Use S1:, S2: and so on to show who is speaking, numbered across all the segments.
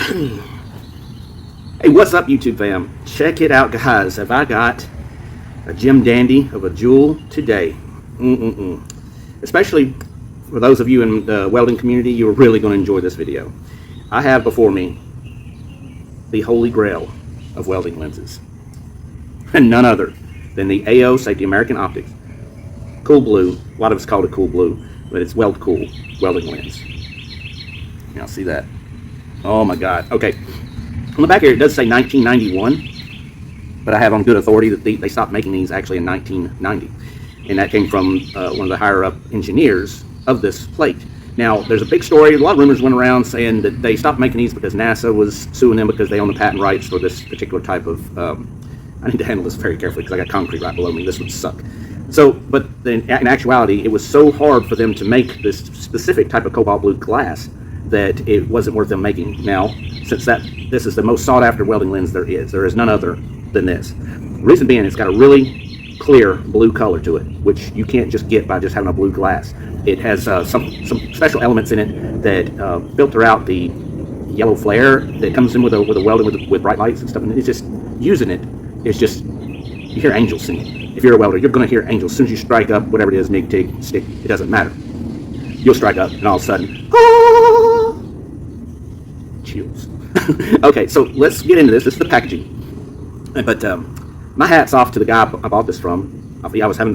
S1: Hey, what's up, YouTube fam? Check it out, guys. Have I got a gem dandy of a jewel today? Especially for those of you in the welding community, you're really going to enjoy this video. I have before me the holy grail of welding lenses, and none other than the AO Safety American Optics Cool Blue. A lot of us call it Cool Blue, but it's Weld Cool welding lens. Y'all see that? Oh my God. Okay. On the back here, it does say 1991, but I have on good authority that they stopped making these actually in 1990. And that came from one of the higher-up engineers of this plate. Now, there's a big story. A lot of rumors went around saying that they stopped making these because NASA was suing them because they own the patent rights for this particular type of... I need to handle this very carefully because I got concrete right below me. This would suck. So, but in actuality, it was so hard for them to make this specific type of cobalt blue glass that it wasn't worth them making. Now, since this is the most sought-after welding lens there is none other than this. The reason being, it's got a really clear blue color to it, which you can't just get by just having a blue glass. It has some special elements in it that filter out the yellow flare that comes in with a welding with bright lights and stuff. And it's just using it. It's just, you hear angels singing. If you're a welder, you're going to hear angels. As soon as you strike up whatever it is, MIG, TIG, stick, it doesn't matter. You'll strike up, and all of a sudden, ah, chills. Okay, so let's get into this. This is the packaging. But my hat's off to the guy I bought this from. I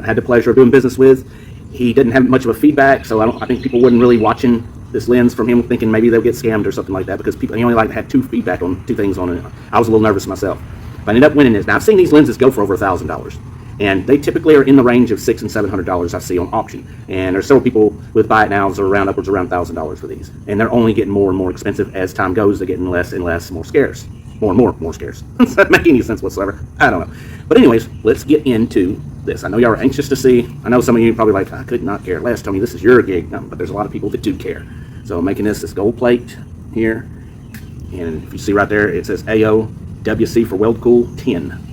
S1: had the pleasure of doing business with. He didn't have much of a feedback, so I think people wasn't really watching this lens from him, thinking maybe they'll get scammed or something like that, because he only had two things on it. I was a little nervous myself. But I ended up winning this. Now, I've seen these lenses go for over $1,000. And they typically are in the range of $600 and $700 I see on auction. And there's several people with buy it nows are upwards around $1,000 for these. And they're only getting more and more expensive as time goes. They're getting less and less, more scarce. More and more scarce. Does that make any sense whatsoever? I don't know. But anyways, let's get into this. I know y'all are anxious to see. I know some of you are probably like, I could not care less. Tony, this is your gig. No, but there's a lot of people that do care. So I'm making this gold plate here. And if you see right there, it says AO WC for Weld Cool 10.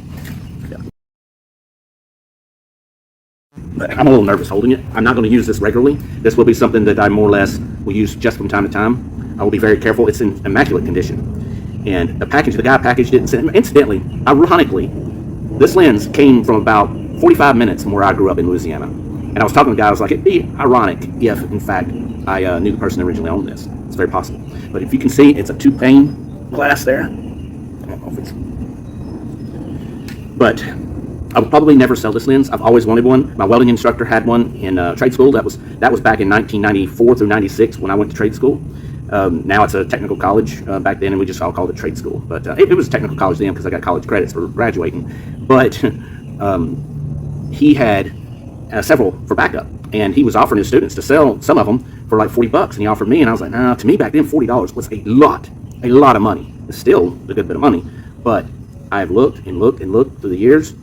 S1: But I'm a little nervous holding it. I'm not going to use this regularly. This will be something that I more or less will use just from time to time. I will be very careful. It's in immaculate condition. And the guy packaged it. And incidentally, ironically, this lens came from about 45 minutes from where I grew up in Louisiana. And I was talking to the guy. I was like, it'd be ironic if, in fact, I knew the person that originally owned this. It's very possible. But if you can see, it's a 2-pane glass there. I don't know if it's... But I would probably never sell this lens. I've always wanted one. My welding instructor had one in trade school. That was back in 1994 through 96 when I went to trade school. Now it's a technical college back then, and we just all called it trade school. But it was a technical college then because I got college credits for graduating. But he had several for backup, and he was offering his students to sell some of them for like $40, and he offered me, and I was like, nah. To me back then, $40 was a lot of money. It's still a good bit of money, but I've looked and looked and looked through the years.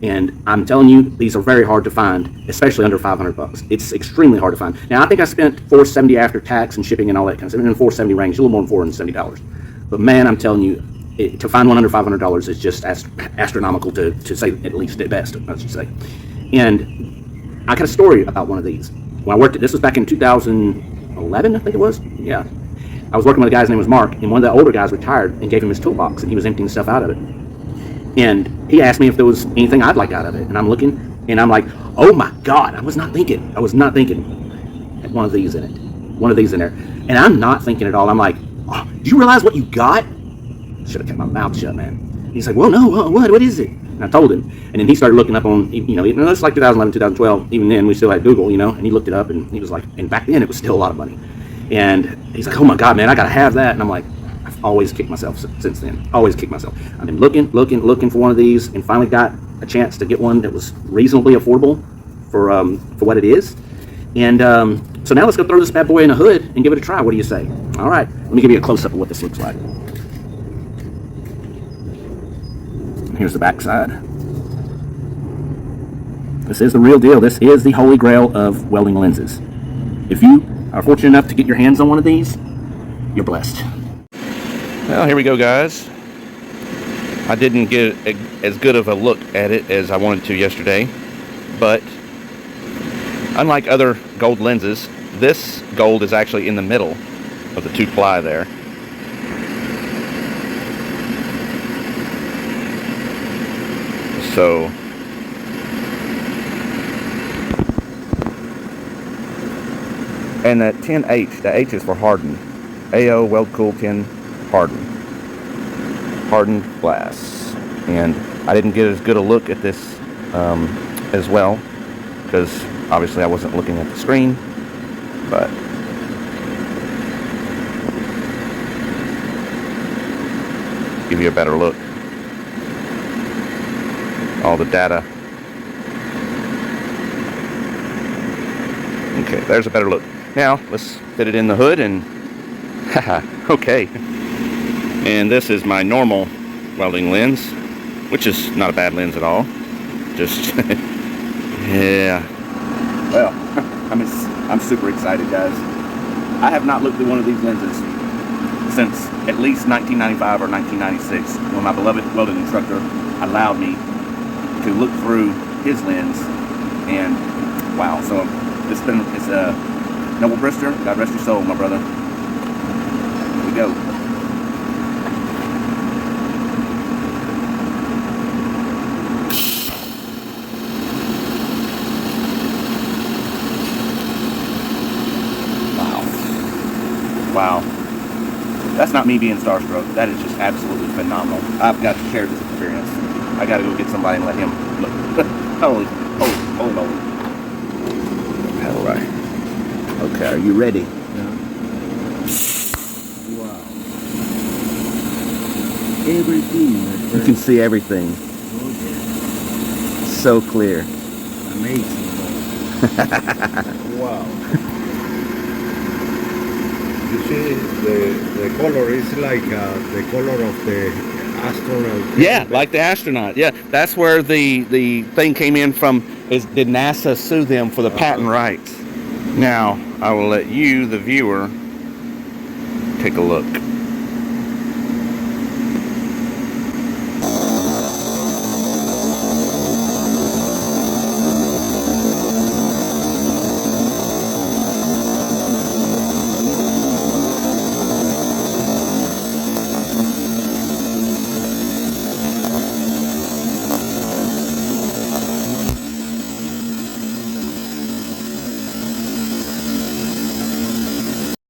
S1: And I'm telling you, these are very hard to find, especially under $500. It's extremely hard to find. Now, I think I spent $470 after tax and shipping and all that kind of stuff, in the $470 range, a little more than $470. But man, I'm telling you, to find one under $500 is just astronomical, to say at least at best, I should say. And I got a story about one of these. When I worked this was back in 2011, I think it was. Yeah, I was working with a guy's name was Mark, and one of the older guys retired and gave him his toolbox, and he was emptying stuff out of it. And he asked me if there was anything I'd like out of it. And I'm looking, and I'm like, oh my God, I was not thinking. Had one of these in it. One of these in there. And I'm not thinking at all. I'm like, oh, do you realize what you got? Should have kept my mouth shut, man. And he's like, well, no, what is it? And I told him. And then he started looking up on, it's like 2011, 2012. Even then, we still had Google, and he looked it up, and he was like, and back then, it was still a lot of money. And he's like, oh my God, man, I got to have that. And I'm like, always kicked myself since then. Always kicked myself. I've been looking for one of these, and finally got a chance to get one that was reasonably affordable for what it is. And so now let's go throw this bad boy in a hood and give it a try. What do you say? All right, let me give you a close-up of what this looks like. Here's the back side. This is the real deal. This is the holy grail of welding lenses. If you are fortunate enough to get your hands on one of these, you're blessed.
S2: Well, here we go, guys. I didn't get as good of a look at it as I wanted to yesterday, but unlike other gold lenses, this gold is actually in the middle of the 2-ply there. So and that 10H, the H is for hardened. AO Weld Cool 10 hardened. Hardened glass. And I didn't get as good a look at this as well, because obviously I wasn't looking at the screen, but give you a better look. All the data. Okay, there's a better look. Now let's fit it in the hood and haha, okay. And this is my normal welding lens, which is not a bad lens at all. Just yeah. Well, I'm super excited, guys. I have not looked at one of these lenses since at least 1995 or 1996, when my beloved welding instructor allowed me to look through his lens. And wow, so it's Noble Brister, God rest your soul, my brother. Here we go. Wow. That's not me being starstruck. That is just absolutely phenomenal. I've got to share this experience. I got to go get somebody and let him look. Holy. All right. Okay, are you ready?
S3: Yeah. Wow. Everything.
S1: You can see everything.
S3: Okay.
S1: So clear.
S3: Amazing. Wow. You see, the color is like the color of the astronaut.
S2: Yeah, like the astronaut. Yeah, that's where the thing came in from. Did NASA sue them for the patent rights? Now I will let you, the viewer, take a look.